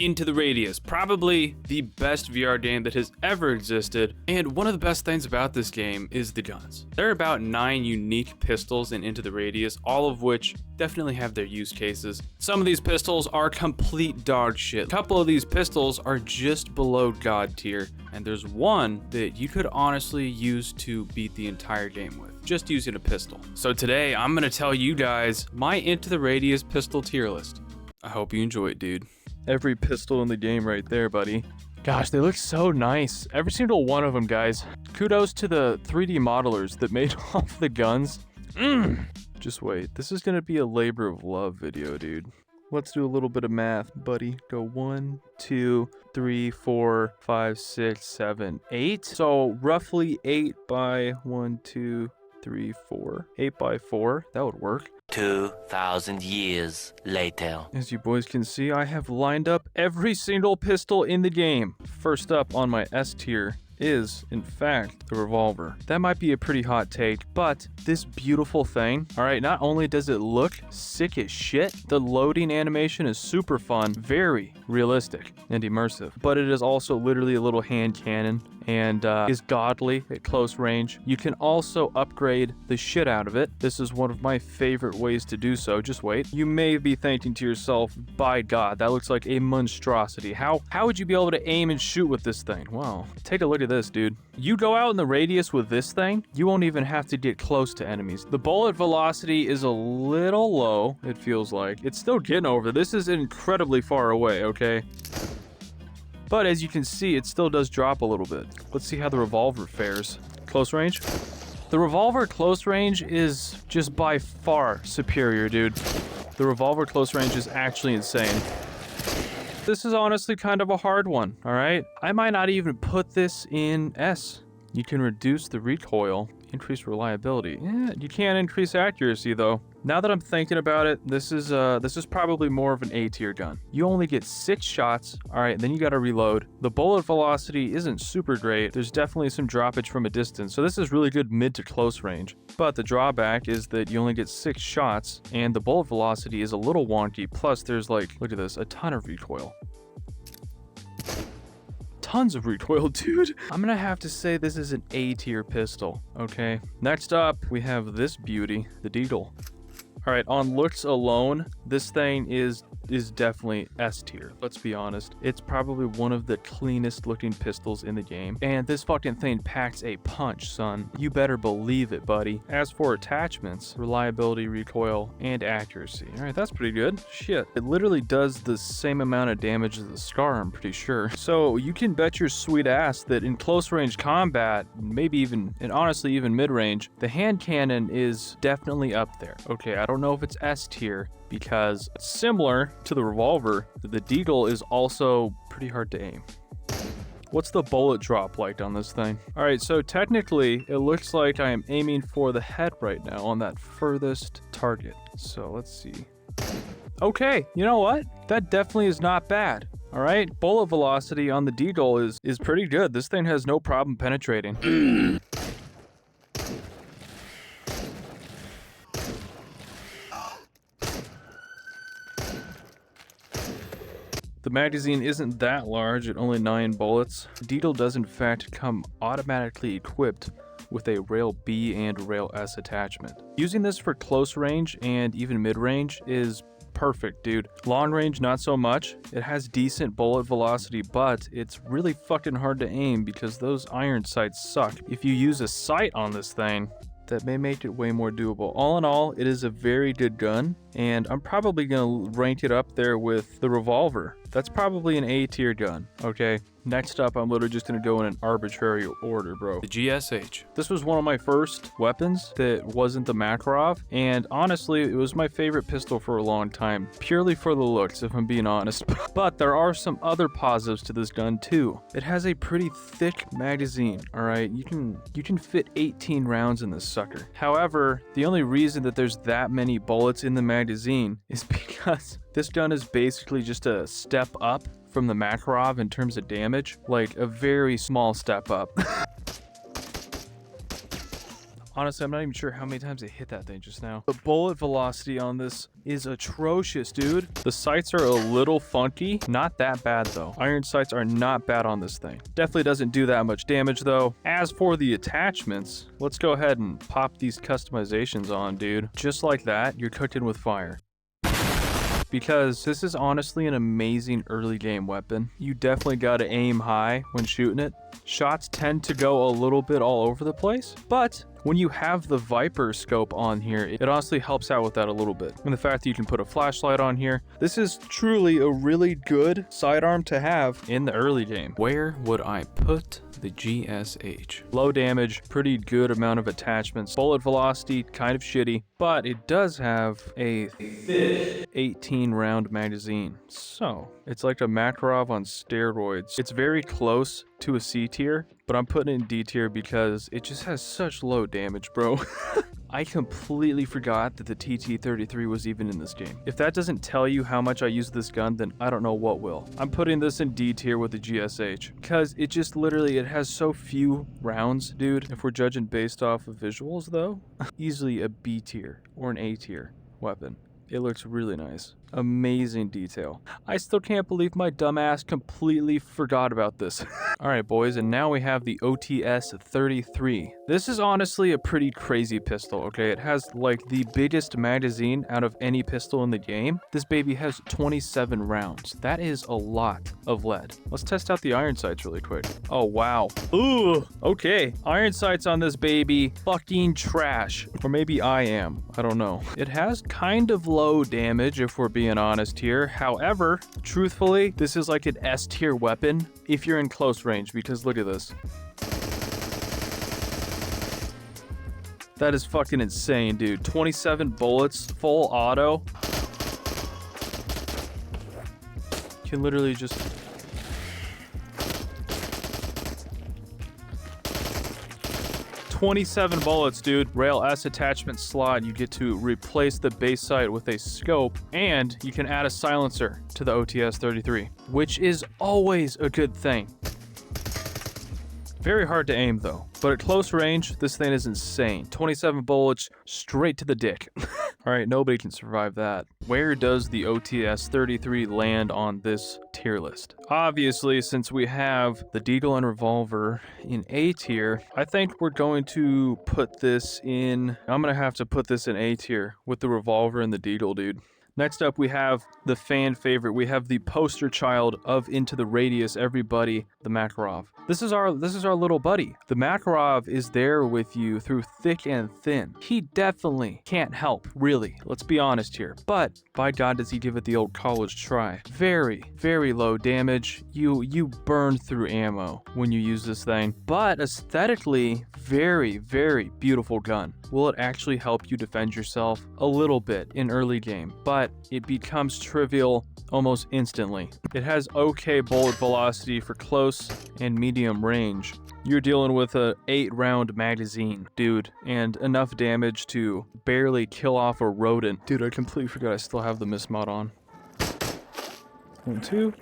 Into the Radius, probably the best VR game that has ever existed, and one of the best things about this game is the guns. There are about 9 unique pistols in Into the Radius, all of which definitely have their use cases. Some of these pistols are complete dog shit. A couple of these pistols are just below God tier, and there's one that you could honestly use to beat the entire game with, just using a pistol. So today, I'm gonna tell you guys my Into the Radius pistol tier list. I hope you enjoy it, dude. Every pistol in the game right there, buddy. Gosh, they look so nice. Every single one of them, guys. Kudos to the 3D modelers that made all of the guns. Just wait. This is gonna be a labor of love video, dude. Let's do a little bit of math, buddy. Go 1, 2, 3, 4, 5, 6, 7, 8. So roughly 8 by 1, 2, 3, 4. 8 by 4. That would work. 2,000 years later. As you boys can see, I have lined up every single pistol in the game. First up on my S tier is, in fact, the revolver. That might be a pretty hot take, but this beautiful thing, alright, not only does it look sick as shit, the loading animation is super fun, very realistic and immersive, but it is also literally a little hand cannon and is godly at close range. You can also upgrade the shit out of it. This is one of my favorite ways to do so. Just wait. You may be thinking to yourself, by God, that looks like a monstrosity. How would you be able to aim and shoot with this thing? Well, take a look at this, dude. You go out in the radius with this thing, you won't even have to get close to enemies. The bullet velocity is a little low, it feels like. It's still getting over. This is incredibly far away, okay? But as you can see, it still does drop a little bit. Let's see how the revolver fares. Close range? The revolver close range is just by far superior, dude. The revolver close range is actually insane. This is honestly kind of a hard one, alright? I might not even put this in S. You can reduce the recoil, increase reliability. You can't increase accuracy though. Now that I'm thinking about it, this is probably more of an A tier gun. You only get 6 shots, alright, then you gotta reload. The bullet velocity isn't super great. There's definitely some droppage from a distance, so this is really good mid to close range. But the drawback is that you only get 6 shots, and the bullet velocity is a little wonky, plus there's like, look at this, a ton of recoil. Tons of recoil, dude. I'm gonna have to say this is an A tier pistol, okay? Next up, we have this beauty, the Deagle. Alright, on looks alone, this thing is definitely S tier. Let's be honest. It's probably one of the cleanest looking pistols in the game. And this fucking thing packs a punch, son. You better believe it, buddy. As for attachments, reliability, recoil, and accuracy. Alright, that's pretty good. Shit. It literally does the same amount of damage as the Scar, I'm pretty sure. So you can bet your sweet ass that in close range combat, maybe even, and honestly even mid-range, the hand cannon is definitely up there. Okay, I don't know if it's S tier, because similar to the revolver, the Deagle is also pretty hard to aim. What's the bullet drop like on this thing? Alright, so technically, it looks like I am aiming for the head right now on that furthest target. So let's see. Okay, you know what? That definitely is not bad. Alright, bullet velocity on the Deagle is pretty good. This thing has no problem penetrating. The magazine isn't that large at only 9 bullets. Deagle does in fact come automatically equipped with a Rail B and Rail S attachment. Using this for close range and even mid-range is perfect, dude. Long range, not so much. It has decent bullet velocity, but it's really fucking hard to aim because those iron sights suck. If you use a sight on this thing, that may make it way more doable. All in all, it is a very good gun, and I'm probably gonna rank it up there with the revolver. That's probably an A tier gun, okay? Next up, I'm literally just gonna go in an arbitrary order, bro. The GSH. This was one of my first weapons that wasn't the Makarov, and honestly, it was my favorite pistol for a long time, purely for the looks, if I'm being honest. But there are some other positives to this gun too. It has a pretty thick magazine, alright? You can fit 18 rounds in this sucker. However, the only reason that there's that many bullets in the magazine is because this gun is basically just a step up from the Makarov in terms of damage, like a very small step up. Honestly, I'm not even sure how many times I hit that thing just now. The bullet velocity on this is atrocious, dude. The sights are a little funky. Not that bad, though. Iron sights are not bad on this thing. Definitely doesn't do that much damage, though. As for the attachments, let's go ahead and pop these customizations on, dude. Just like that, you're cooking with fire. Because this is honestly an amazing early game weapon. You definitely gotta aim high when shooting it. Shots tend to go a little bit all over the place, but when you have the Viper scope on here, it honestly helps out with that a little bit. And the fact that you can put a flashlight on here, this is truly a really good sidearm to have in the early game. Where would I put the GSH? Low damage, pretty good amount of attachments. Bullet velocity, kind of shitty, but it does have a thick 18 round magazine. So it's like a Makarov on steroids. It's very close to a C tier, but I'm putting it in D tier because it just has such low damage, bro. I completely forgot that the TT-33 was even in this game. If that doesn't tell you how much I use this gun, then I don't know what will. I'm putting this in D tier with the GSH because it just literally, it has so few rounds, dude. If we're judging based off of visuals though, easily a B tier or an A tier weapon. It looks really nice. Amazing detail. I still can't believe my dumbass completely forgot about this. Alright boys, and now we have the OTS-33. This is honestly a pretty crazy pistol, okay? It has like the biggest magazine out of any pistol in the game. This baby has 27 rounds. That is a lot of lead. Let's test out the iron sights really quick. Oh wow. Ooh, okay. Iron sights on this baby, fucking trash. Or maybe I am, I don't know. It has kind of low damage if we're being honest here. However, truthfully, this is like an S tier weapon if you're in close range, because look at this. That is fucking insane, dude. 27 bullets, full auto. You can literally just... "27 bullets, dude." Rail S attachment slot. You get to replace the base sight with a scope, and you can add a silencer to the OTS-33, which is always a good thing. Very hard to aim though, but at close range, this thing is insane. 27 bullets straight to the dick. Alright, nobody can survive that. Where does the OTS-33 land on this tier list? Obviously, since we have the Deagle and Revolver in A tier, I think we're going to put this in... I'm gonna have to put this in A tier with the Revolver and the Deagle, dude. Next up, we have the fan favorite. We have the poster child of Into the Radius, everybody, the Makarov. This is our little buddy. The Makarov is there with you through thick and thin. He definitely can't help, really. Let's be honest here. But by God, does he give it the old college try. Very, very low damage. You burn through ammo when you use this thing. But aesthetically, very, very beautiful gun. Will it actually help you defend yourself? A little bit in early game, but it becomes trivial almost instantly. It has okay bullet velocity for close and medium range. You're dealing with a 8-round magazine, dude, and enough damage to barely kill off a rodent. Dude, I completely forgot I still have the miss mod on. 1, 2.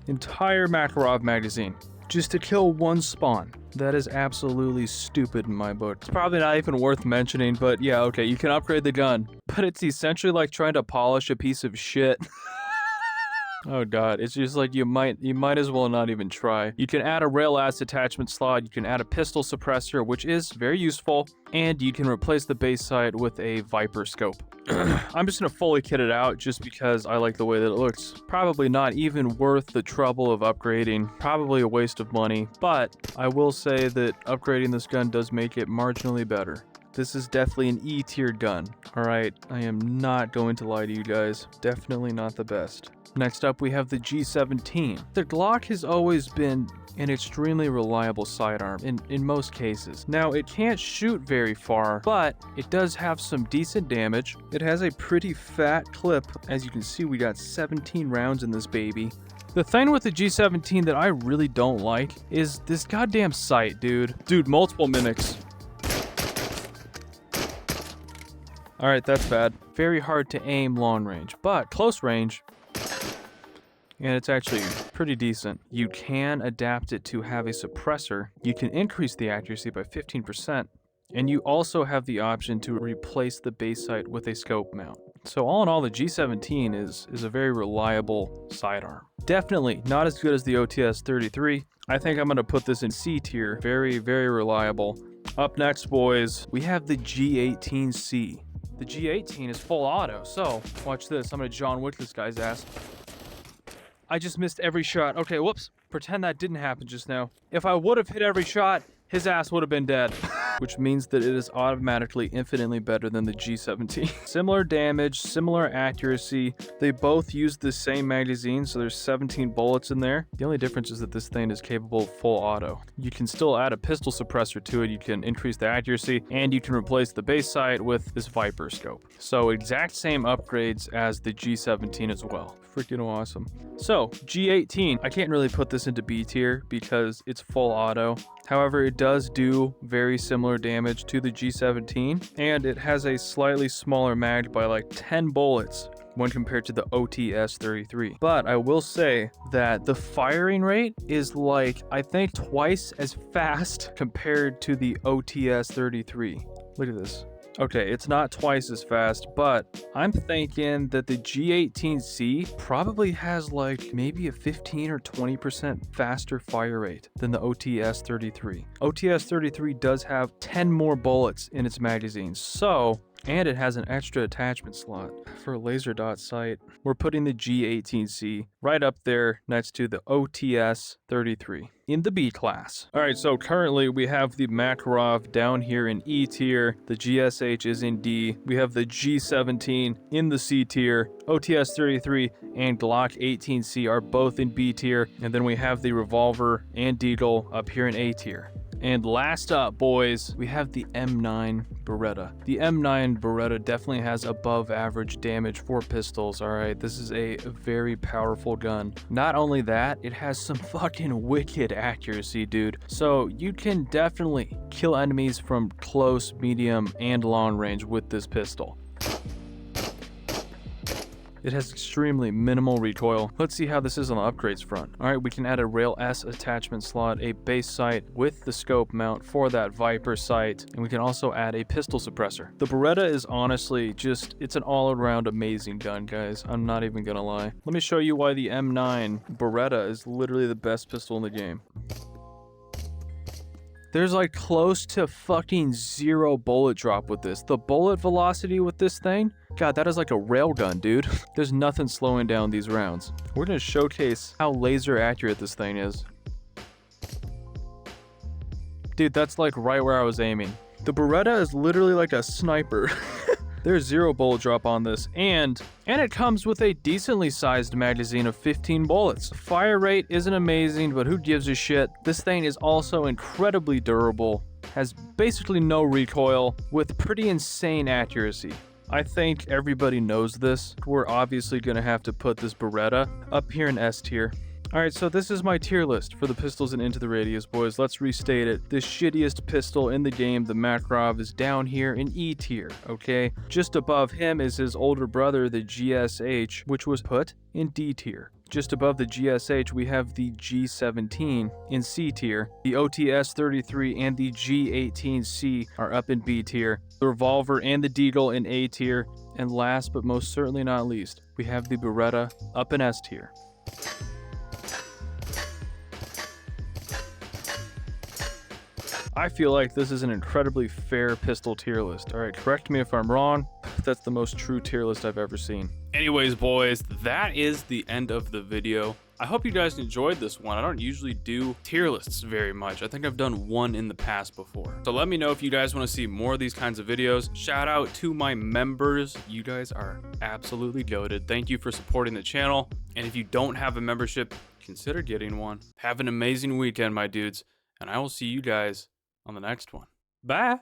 Entire Makarov magazine just to kill one spawn. That is absolutely stupid in my book. It's probably not even worth mentioning, but yeah, okay, you can upgrade the gun. But it's essentially like trying to polish a piece of shit. Oh god, it's just like you might as well not even try. You can add a rail ass attachment slot, you can add a pistol suppressor, which is very useful, and you can replace the base sight with a Viper scope. I'm just gonna fully kit it out just because I like the way that it looks. Probably not even worth the trouble of upgrading, probably a waste of money, but I will say that upgrading this gun does make it marginally better. This is definitely an E tier gun, alright? I am not going to lie to you guys. Definitely not the best. Next up, we have the G17. The Glock has always been an extremely reliable sidearm in most cases. Now, it can't shoot very far, but it does have some decent damage. It has a pretty fat clip. As you can see, we got 17 rounds in this baby. The thing with the G17 that I really don't like is this goddamn sight, dude. Dude, multiple mimics. Alright, that's bad. Very hard to aim long range, but close range, and it's actually pretty decent. You can adapt it to have a suppressor. You can increase the accuracy by 15%, and you also have the option to replace the base sight with a scope mount. So all in all, the G17 is a very reliable sidearm. Definitely not as good as the OTS-33. I think I'm going to put this in C tier. Very, very reliable. Up next, boys, we have the G18C. The G18 is full auto, so watch this. I'm going to John Wick this guy's ass. I just missed every shot. Okay, whoops. Pretend that didn't happen just now. If I would have hit every shot, his ass would have been dead. Which means that it is automatically infinitely better than the G17. Similar damage, similar accuracy. They both use the same magazine, so there's 17 bullets in there. The only difference is that this thing is capable of full auto. You can still add a pistol suppressor to it, you can increase the accuracy, and you can replace the base sight with this Viper scope. So exact same upgrades as the G17 as well. Freaking awesome. So G18, I can't really put this into B tier because it's full auto. However, it does do very similar damage to the G17, and it has a slightly smaller mag by like 10 bullets when compared to the OTS-33. But I will say that the firing rate is like, I think twice as fast compared to the OTS-33. Look at this. Okay, it's not twice as fast, but I'm thinking that the G18C probably has like maybe a 15 or 20% faster fire rate than the OTS-33. OTS-33 does have 10 more bullets in its magazine, so, and it has an extra attachment slot for a laser dot sight. We're putting the G18C right up there next to the OTS-33 in the B class. All right, so currently we have the Makarov down here in E tier. The GSH is in D. We have the G17 in the C tier. OTS-33 and Glock 18C are both in B tier. And then we have the Revolver and Deagle up here in A tier. And last up, boys, we have the M9 Beretta. The M9 Beretta definitely has above average damage for pistols, alright? This is a very powerful gun. Not only that, it has some fucking wicked accuracy, dude. So you can definitely kill enemies from close, medium, and long range with this pistol. It has extremely minimal recoil. Let's see how this is on the upgrades front. Alright, we can add a Rail S attachment slot, a base sight with the scope mount for that Viper sight, and we can also add a pistol suppressor. The Beretta is honestly just, it's an all-around amazing gun, guys. I'm not even gonna lie. Let me show you why the M9 Beretta is literally the best pistol in the game. There's like close to fucking 0 bullet drop with this. The bullet velocity with this thing, God, that is like a railgun, dude. There's nothing slowing down these rounds. We're gonna showcase how laser accurate this thing is. Dude, that's like right where I was aiming. The Beretta is literally like a sniper. There's 0 bullet drop on this, and it comes with a decently sized magazine of 15 bullets. Fire rate isn't amazing, but who gives a shit? This thing is also incredibly durable, has basically no recoil, with pretty insane accuracy. I think everybody knows this. We're obviously gonna have to put this Beretta up here in S tier. Alright, so this is my tier list for the pistols in Into the Radius, boys. Let's restate it. The shittiest pistol in the game, the Makarov, is down here in E tier, okay? Just above him is his older brother, the GSH, which was put in D tier. Just above the GSH, we have the G17 in C tier. The OTS-33 and the G18C are up in B tier. The Revolver and the Deagle in A tier. And last but most certainly not least, we have the Beretta up in S tier. I feel like this is an incredibly fair pistol tier list. All right, correct me if I'm wrong. That's the most true tier list I've ever seen. Anyways, boys, that is the end of the video. I hope you guys enjoyed this one. I don't usually do tier lists very much. I think I've done one in the past before. So let me know if you guys want to see more of these kinds of videos. Shout out to my members. You guys are absolutely goated. Thank you for supporting the channel. And if you don't have a membership, consider getting one. Have an amazing weekend, my dudes. And I will see you guys on the next one. Bye.